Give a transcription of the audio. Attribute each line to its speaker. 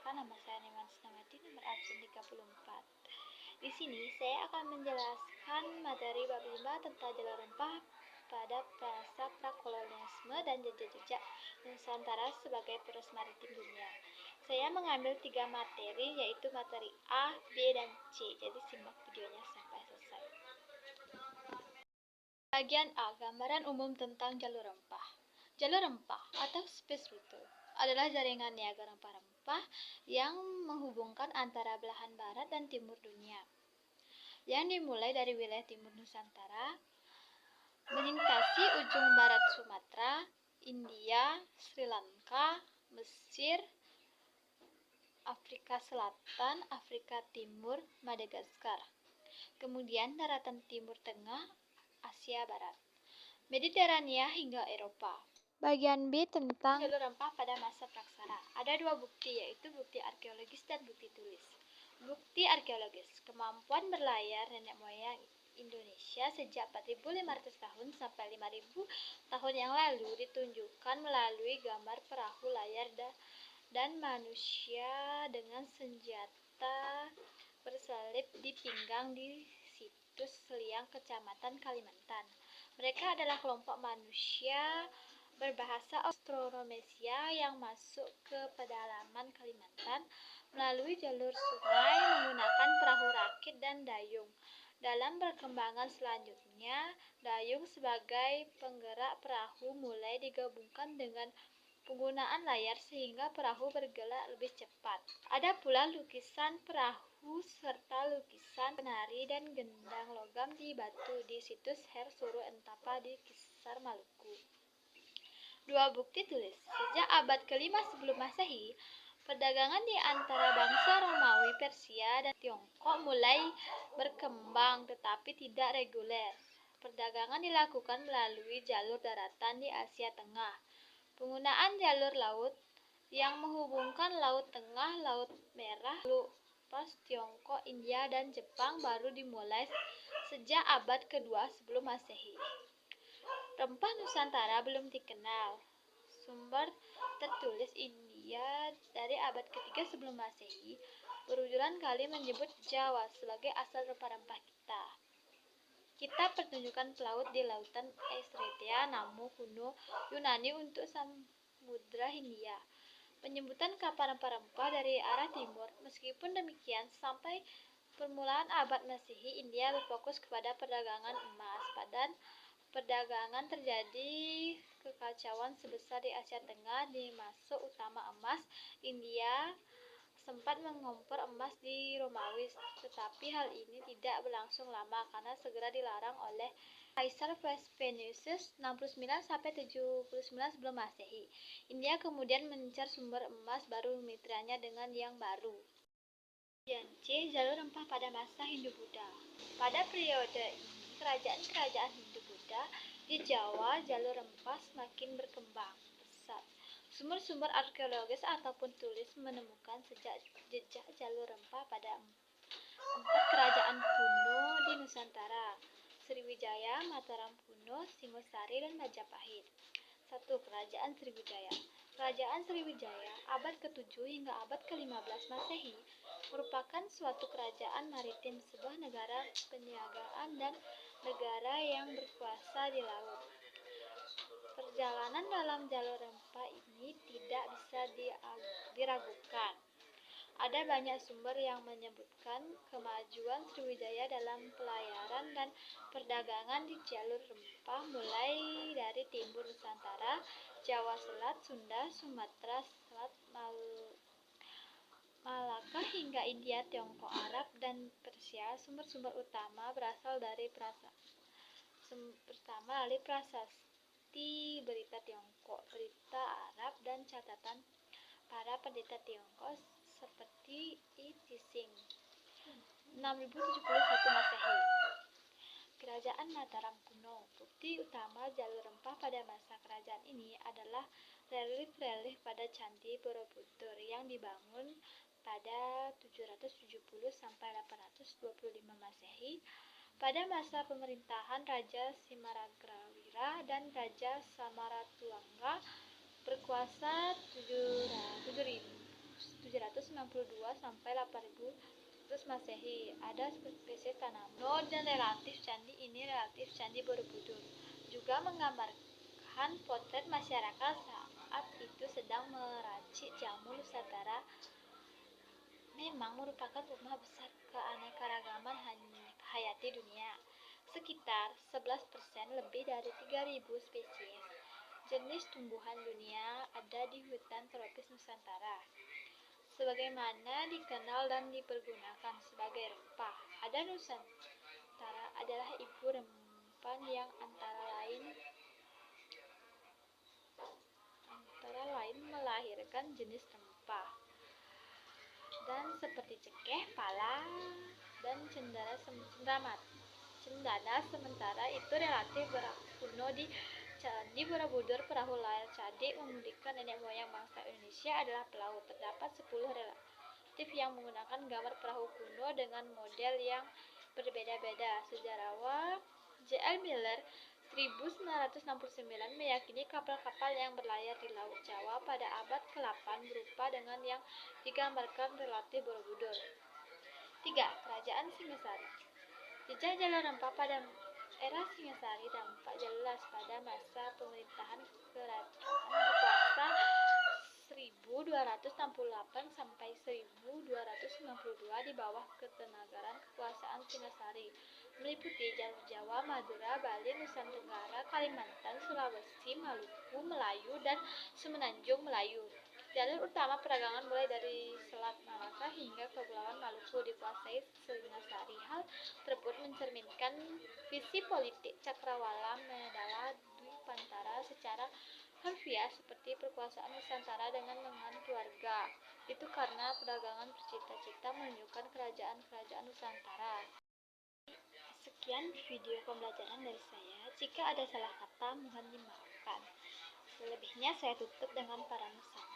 Speaker 1: perkenalkan, nama saya Niman Snamati, nomor absen 34. Di sini saya akan menjelaskan materi bab 5 tentang jalur rempah pada masa prakolonialisme dan jejak-jejak Nusantara sebagai poros maritim dunia. Saya mengambil 3 materi, yaitu materi A, B, dan C. Jadi simak videonya sampai selesai. Bagian A, gambaran umum tentang jalur rempah. Jalur rempah atau space route adalah jaringan niaga rempah-rempah yang menghubungkan antara belahan barat dan timur dunia, yang dimulai dari wilayah timur Nusantara, melintasi ujung barat Sumatera, India, Sri Lanka, Mesir, Afrika Selatan, Afrika Timur, Madagaskar, kemudian daratan Timur Tengah, Asia Barat, Mediterania hingga Eropa. Bagian B tentang jalur rempah pada masa praksara. Ada 2 bukti, yaitu bukti arkeologis dan bukti tulis. Bukti arkeologis, kemampuan berlayar nenek moyang Indonesia sejak 4.500 tahun sampai 5.000 tahun yang lalu ditunjukkan melalui gambar perahu layar dan manusia dengan senjata berselip di pinggang di situs Seliang, Kecamatan Kalimantan. Mereka adalah kelompok manusia berbahasa Austronesia yang masuk ke pedalaman Kalimantan melalui jalur sungai menggunakan perahu rakit dan dayung. Dalam perkembangan selanjutnya, dayung sebagai penggerak perahu mulai digabungkan dengan penggunaan layar sehingga perahu bergerak lebih cepat. Ada pula lukisan perahu serta lukisan penari dan gendang logam di batu di situs Her Suru Entapa di Kisar, Maluku. 2 bukti tulis. Sejak abad ke-5 sebelum Masehi, perdagangan di antara bangsa Romawi, Persia, dan Tiongkok mulai berkembang tetapi tidak reguler. Perdagangan dilakukan melalui jalur daratan di Asia Tengah. Penggunaan jalur laut yang menghubungkan Laut Tengah, Laut Merah, Pos Tiongkok, India, dan Jepang baru dimulai sejak abad kedua sebelum Masehi. Rempah Nusantara belum dikenal. Sumber tertulis India dari abad ketiga sebelum Masehi berulang kali menyebut Jawa sebagai asal rempah-rempah kita. Kitab pertunjukan pelaut di lautan Eritrea, Namu kuno Yunani untuk Samudra Hindia. Penyebutan kapal rempah-rempah dari arah timur. Meskipun demikian, sampai permulaan abad Masehi, India berfokus kepada perdagangan emas. Pada perdagangan terjadi kekacauan sebesar di Asia Tengah. Di masuk utama emas, India sempat mengompor emas di Romawi, tetapi hal ini tidak berlangsung lama karena segera dilarang oleh Kaisar Vespasianus 69 sampai 79 sebelum Masehi. India kemudian mengincar sumber emas baru mitranya dengan yang baru. Bagian C, jalur rempah pada masa Hindu-Buddha. Pada periode ini, kerajaan-kerajaan Hindu-Buddha di Jawa, jalur rempah semakin berkembang pesat. Sumber-sumber arkeologis ataupun tulis menemukan jejak jalur rempah pada 4 kerajaan kuno di Nusantara: Sriwijaya, Mataram kuno, Singosari, dan Majapahit. 1. Kerajaan Sriwijaya. Kerajaan Sriwijaya abad ke-7 hingga abad ke-15 Masehi merupakan suatu kerajaan maritim, sebuah negara perniagaan dan negara yang berkuasa di laut. Perjalanan dalam jalur rempah ini tidak bisa diragukan. Ada banyak sumber yang menyebutkan kemajuan Sriwijaya dalam pelayaran dan perdagangan di jalur rempah mulai dari timur Nusantara, Jawa Selat, Sunda, Sumatera Selat, Malaka hingga India, Tiongkok, Arab, dan Persia. Sumber-sumber utama berasal dari prasasti, berita Tiongkok, berita Arab, dan catatan para pendeta Tiongkok seperti I Tsing 6071 Masehi. Kerajaan Mataram kuno. Bukti utama jalur rempah pada masa kerajaan ini adalah relief-relief pada Candi Borobudur yang dibangun pada 770 sampai 825 Masehi pada masa pemerintahan Raja Simaragrawira dan Raja Samaratuangga berkuasa 7.000 792 sampai 8100 Masehi. Ada spesies tanaman dan relatif candi ini relatif Candi Borobudur. Juga menggambarkan potret masyarakat saat itu sedang meracik jamu Nusantara. Memang merupakan rumah besar keanekaragaman hayati dunia. Sekitar 11% lebih dari 3.000 spesies jenis tumbuhan dunia ada di hutan tropis Nusantara. Sebagaimana dikenal dan dipergunakan sebagai rempah, ada Nusantara adalah ibu rempan yang antara lain melahirkan jenis rempah dan seperti cengkeh, pala, dan cendana. Sementara itu relatif kuno di Candi Borobudur. Perahu layar Candi memudikan nenek moyang bangsa Indonesia adalah pelaut. Terdapat 10 relatif yang menggunakan gambar perahu kuno dengan model yang berbeda-beda. Sejarawan J.L. Miller 1969 meyakini kapal-kapal yang berlayar di Laut Jawa pada abad ke-8 berupa dengan yang digambarkan relatif Borobudur. 3. Kerajaan Singasari. Jejak jalur rempah pada era Singasari tampak jelas pada masa pemerintahan kerajaan berkuasa 1268 sampai 1292 di bawah ketenagaan kekuasaan Singasari, meliputi jalur Jawa, Madura, Bali, Nusa Tenggara, Kalimantan, Sulawesi, Maluku, Melayu, dan Semenanjung Melayu. Jalur utama perdagangan mulai dari Selat Malaka hingga Kepulauan Maluku dikuasai Singasari. Hal tersebut mencerminkan visi politik Cakrawala Medala Dwipantara secara harfiah seperti perkuasaan Nusantara dengan lengan keluarga. Itu karena perdagangan bercita-cita menunjukkan kerajaan-kerajaan Nusantara. Sekian video pembelajaran dari saya. Jika ada salah kata mohon dimaafkan. Selebihnya saya tutup dengan para musafir.